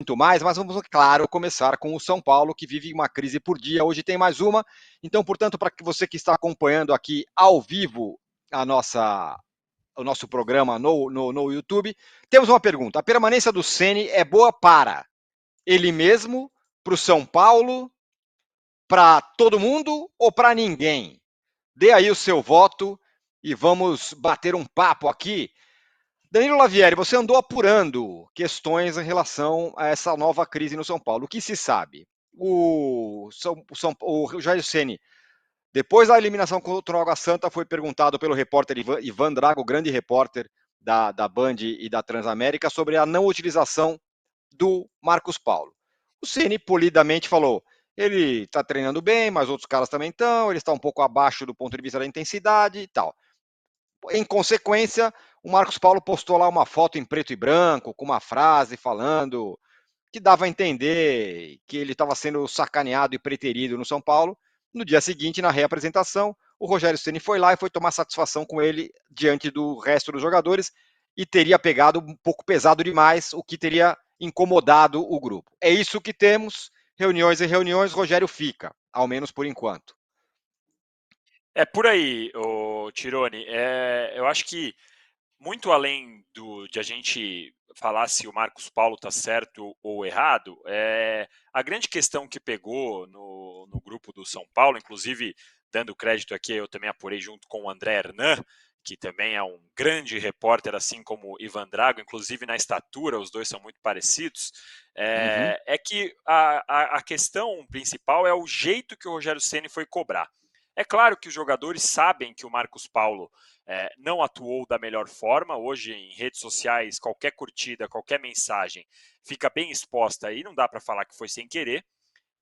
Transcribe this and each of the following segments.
muito mais, mas vamos, claro, começar com o São Paulo, que vive uma crise por dia. Hoje tem mais uma. Então, portanto, para você que está acompanhando aqui ao vivo o nosso programa no YouTube, temos uma pergunta. A permanência do Ceni é boa para ele mesmo, para o São Paulo, para todo mundo ou para ninguém? Dê aí o seu voto e vamos bater um papo aqui. Danilo Lavieri, você andou apurando questões em relação a essa nova crise no São Paulo. O que se sabe? O Jair Ceni, depois da eliminação contra o Água Santa, foi perguntado pelo repórter Ivan Drago, grande repórter da Band e da Transamérica, sobre a não utilização do Marcos Paulo. O Ceni polidamente falou: ele está treinando bem, mas outros caras também estão, ele está um pouco abaixo do ponto de vista da intensidade e tal. Em consequência, o Marcos Paulo postou lá uma foto em preto e branco, com uma frase falando que dava a entender que ele estava sendo sacaneado e preterido no São Paulo. No dia seguinte, na reapresentação, o Rogério Ceni foi lá e foi tomar satisfação com ele diante do resto dos jogadores e teria pegado um pouco pesado demais, o que teria incomodado o grupo. É isso que temos, reuniões e reuniões, Rogério fica, ao menos por enquanto. É por aí, o Tirone. Eu acho que muito além de a gente falar se o Marcos Paulo está certo ou errado, a grande questão que pegou no grupo do São Paulo, inclusive dando crédito aqui, eu também apurei junto com o André Hernan, que também é um grande repórter, assim como o Ivan Drago, inclusive na estatura, os dois são muito parecidos, Uhum. é que a questão principal é o jeito que o Rogério Ceni foi cobrar. É claro que os jogadores sabem que o Marcos Paulo não atuou da melhor forma. Hoje, em redes sociais, qualquer curtida, qualquer mensagem fica bem exposta e não dá para falar que foi sem querer.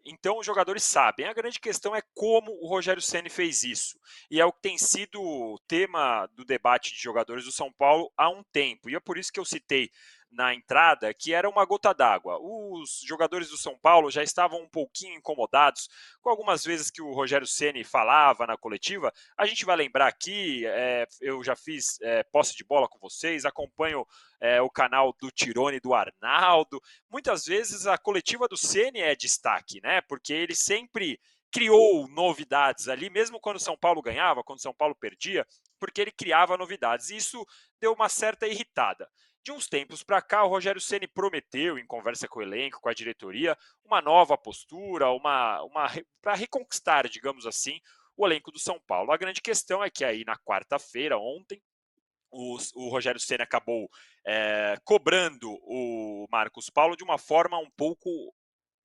Então, os jogadores sabem. A grande questão é como o Rogério Ceni fez isso. E é o que tem sido o tema do debate de jogadores do São Paulo há um tempo. E é por isso que eu citei na entrada que era uma gota d'água. Os jogadores do São Paulo já estavam um pouquinho incomodados com algumas vezes que o Rogério Ceni falava na coletiva. A gente vai lembrar aqui, eu já fiz posse de bola com vocês, acompanho o canal do Tirone e do Arnaldo. Muitas vezes a coletiva do Ceni é destaque, né? Porque ele sempre criou novidades ali, mesmo quando o São Paulo ganhava, quando o São Paulo perdia, porque ele criava novidades. E isso deu uma certa irritada. De uns tempos para cá, o Rogério Ceni prometeu, em conversa com o elenco, com a diretoria, uma nova postura, para reconquistar, digamos assim, o elenco do São Paulo. A grande questão é que aí na quarta-feira, ontem, o Rogério Ceni acabou cobrando o Marcos Paulo de uma forma um pouco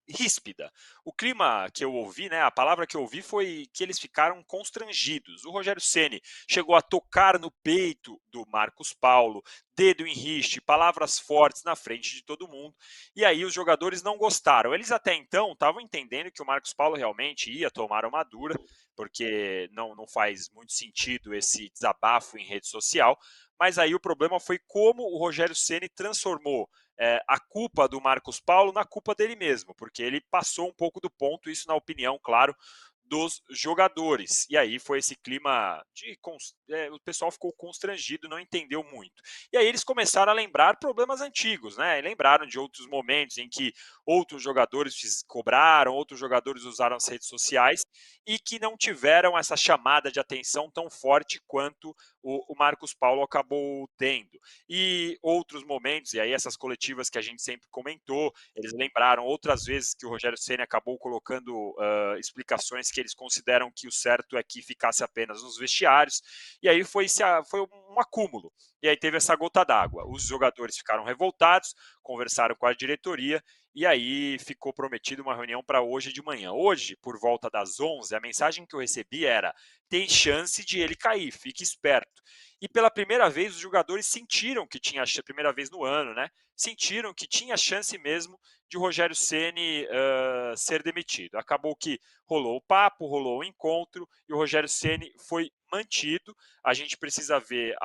ríspida. O clima que eu ouvi, né, a palavra que eu ouvi foi que eles ficaram constrangidos. O Rogério Ceni chegou a tocar no peito do Marcos Paulo, dedo em riste, palavras fortes na frente de todo mundo. E aí os jogadores não gostaram. Eles até então estavam entendendo que o Marcos Paulo realmente ia tomar uma dura, porque não faz muito sentido esse desabafo em rede social. Mas aí o problema foi como o Rogério Ceni transformou a culpa do Marcos Paulo na culpa dele mesmo, porque ele passou um pouco do ponto, isso na opinião, claro, dos jogadores. E aí foi esse clima de. O pessoal ficou constrangido, não entendeu muito. E aí eles começaram a lembrar problemas antigos, né? E lembraram de outros momentos em que outros jogadores cobraram, outros jogadores usaram as redes sociais e que não tiveram essa chamada de atenção tão forte quanto o Marcos Paulo acabou tendo. E outros momentos, e aí essas coletivas que a gente sempre comentou, eles lembraram outras vezes que o Rogério Ceni acabou colocando explicações que eles consideram que o certo é que ficasse apenas nos vestiários, e aí foi um acúmulo. E aí teve essa gota d'água. Os jogadores ficaram revoltados, conversaram com a diretoria, e aí ficou prometido uma reunião para hoje de manhã. Hoje, por volta das 11, a mensagem que eu recebi era: tem chance de ele cair, fique esperto. E pela primeira vez os jogadores sentiram que tinha, primeira vez no ano, né? Sentiram que tinha chance mesmo de o Rogério Ceni ser demitido. Acabou que rolou o papo, rolou o encontro e o Rogério Ceni foi mantido. A gente precisa ver,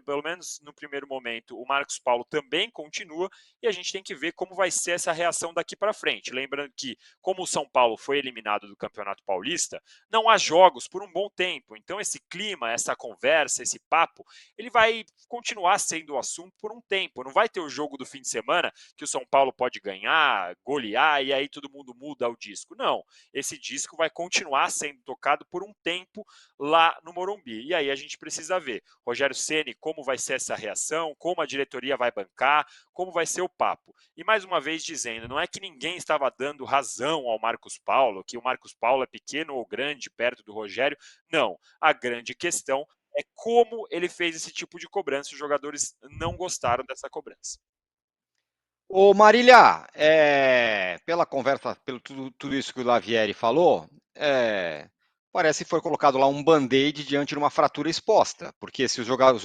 pelo menos no primeiro momento, o Marcos Paulo também continua, e a gente tem que ver como vai ser essa reação daqui para frente. Lembrando que, como o São Paulo foi eliminado do Campeonato Paulista, não há jogos por um bom tempo. Então esse clima, essa conversa, esse papo, ele vai continuar sendo o assunto por um tempo. Não vai ter o jogo do fim de semana que o São Paulo pode ganhar, golear, e aí todo mundo muda o disco. Não, esse disco vai continuar sendo tocado por um tempo lá no Morumbi. E aí a gente precisa ver, Rogério Ceni, como vai ser essa reação, como a diretoria vai bancar, como vai ser o papo. E mais uma vez dizendo, não é que ninguém estava dando razão ao Marcos Paulo, que o Marcos Paulo é pequeno ou grande perto do Rogério. Não, a grande questão é como ele fez esse tipo de cobrança. Os jogadores não gostaram dessa cobrança. Ô Marília, pela conversa, pelo tudo isso que o Lavieri falou, parece que foi colocado lá um band-aid diante de uma fratura exposta, porque se os jogadores,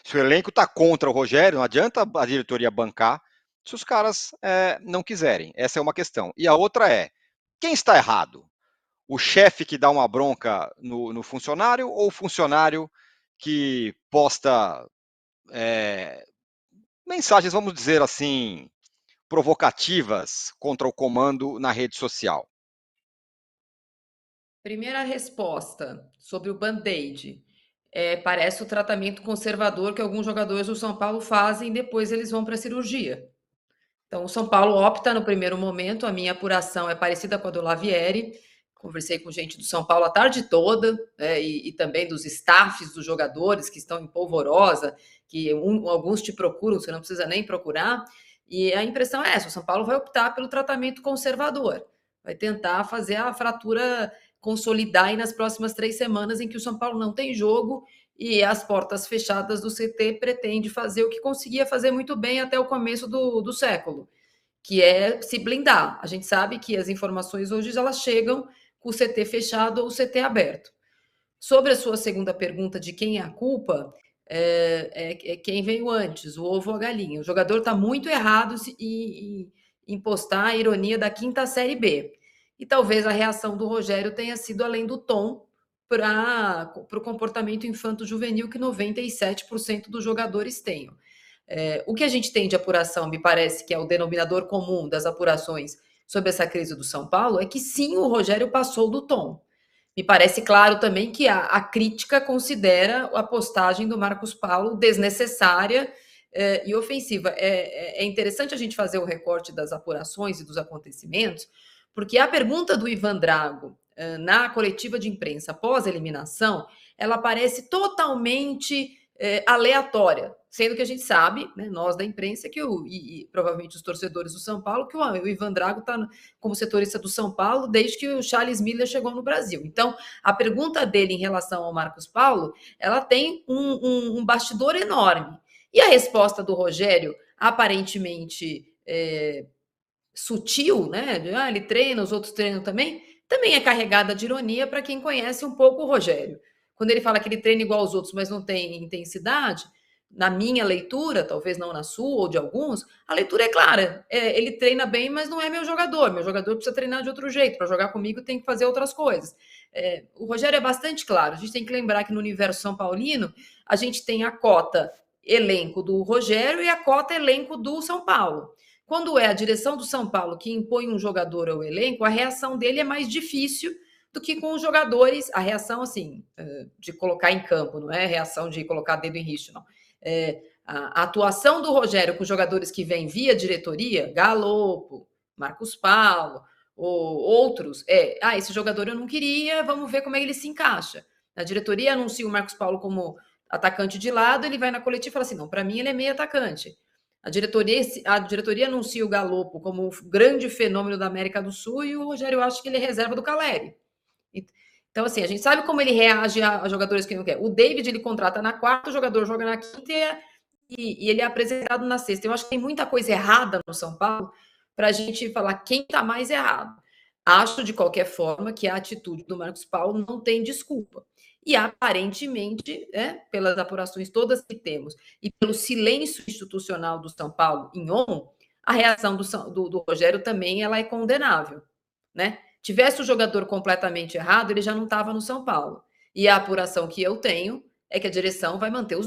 se o elenco está contra o Rogério, não adianta a diretoria bancar se os caras não quiserem. Essa é uma questão. E a outra é, quem está errado? O chefe que dá uma bronca no funcionário ou o funcionário que posta mensagens, vamos dizer assim, provocativas contra o comando na rede social? Primeira resposta sobre o Band-Aid. Parece o tratamento conservador que alguns jogadores do São Paulo fazem e depois eles vão para a cirurgia. Então, o São Paulo opta no primeiro momento, a minha apuração é parecida com a do Lavieri. Conversei com gente do São Paulo a tarde toda, e também dos staffs dos jogadores que estão em polvorosa, que alguns te procuram, você não precisa nem procurar. E a impressão é essa: o São Paulo vai optar pelo tratamento conservador, vai tentar fazer a fratura consolidar aí nas próximas 3 semanas em que o São Paulo não tem jogo e as portas fechadas do CT pretende fazer o que conseguia fazer muito bem até o começo do século, que é se blindar. A gente sabe que as informações hoje elas chegam com o CT fechado ou o CT aberto. Sobre a sua segunda pergunta de quem é a culpa, quem veio antes, o ovo ou a galinha. O jogador está muito errado em postar a ironia da quinta série B. E talvez a reação do Rogério tenha sido além do tom para o comportamento infanto-juvenil que 97% dos jogadores têm. O que a gente tem de apuração, me parece que é o denominador comum das apurações sobre essa crise do São Paulo, é que sim, o Rogério passou do tom. Me parece claro também que a crítica considera a postagem do Marcos Paulo desnecessária e ofensiva. É interessante a gente fazer o recorte das apurações e dos acontecimentos, porque a pergunta do Ivan Drago na coletiva de imprensa após a eliminação, ela parece totalmente aleatória, sendo que a gente sabe, né, nós da imprensa, que provavelmente os torcedores do São Paulo, que o Ivan Drago está como setorista do São Paulo desde que o Charles Miller chegou no Brasil. Então, a pergunta dele em relação ao Marcos Paulo, ela tem um bastidor enorme. E a resposta do Rogério, aparentemente sutil, né? Ele treina, os outros treinam também é carregada de ironia para quem conhece um pouco o Rogério. Quando ele fala que ele treina igual aos outros, mas não tem intensidade, na minha leitura, talvez não na sua ou de alguns, a leitura é clara. Ele treina bem, mas não é meu jogador. Meu jogador precisa treinar de outro jeito. Para jogar comigo tem que fazer outras coisas. O Rogério é bastante claro. A gente tem que lembrar que no universo são paulino, a gente tem a cota elenco do Rogério e a cota elenco do São Paulo. Quando é a direção do São Paulo que impõe um jogador ao elenco, a reação dele é mais difícil do que com os jogadores. A reação, assim, de colocar em campo, não é a reação de colocar dedo em rixo, não. A atuação do Rogério com os jogadores que vêm via diretoria, Galopo, Marcos Paulo, ou outros, esse jogador eu não queria, vamos ver como é que ele se encaixa. A diretoria anuncia o Marcos Paulo como atacante de lado, ele vai na coletiva e fala assim, não, para mim ele é meio atacante. A diretoria anuncia o Galopo como o grande fenômeno da América do Sul e o Rogério acha que ele é reserva do Caleri. Então, assim, a gente sabe como ele reage a jogadores que não quer. O David, ele contrata na quarta, o jogador joga na quinta e ele é apresentado na sexta. Eu acho que tem muita coisa errada no São Paulo para a gente falar quem está mais errado. Acho, de qualquer forma, que a atitude do Marcos Paulo não tem desculpa. E, aparentemente, pelas apurações todas que temos e pelo silêncio institucional do São Paulo em on, a reação do Rogério também ela é condenável, né? Tivesse o jogador completamente errado, ele já não estava no São Paulo. E a apuração que eu tenho é que a direção vai manter os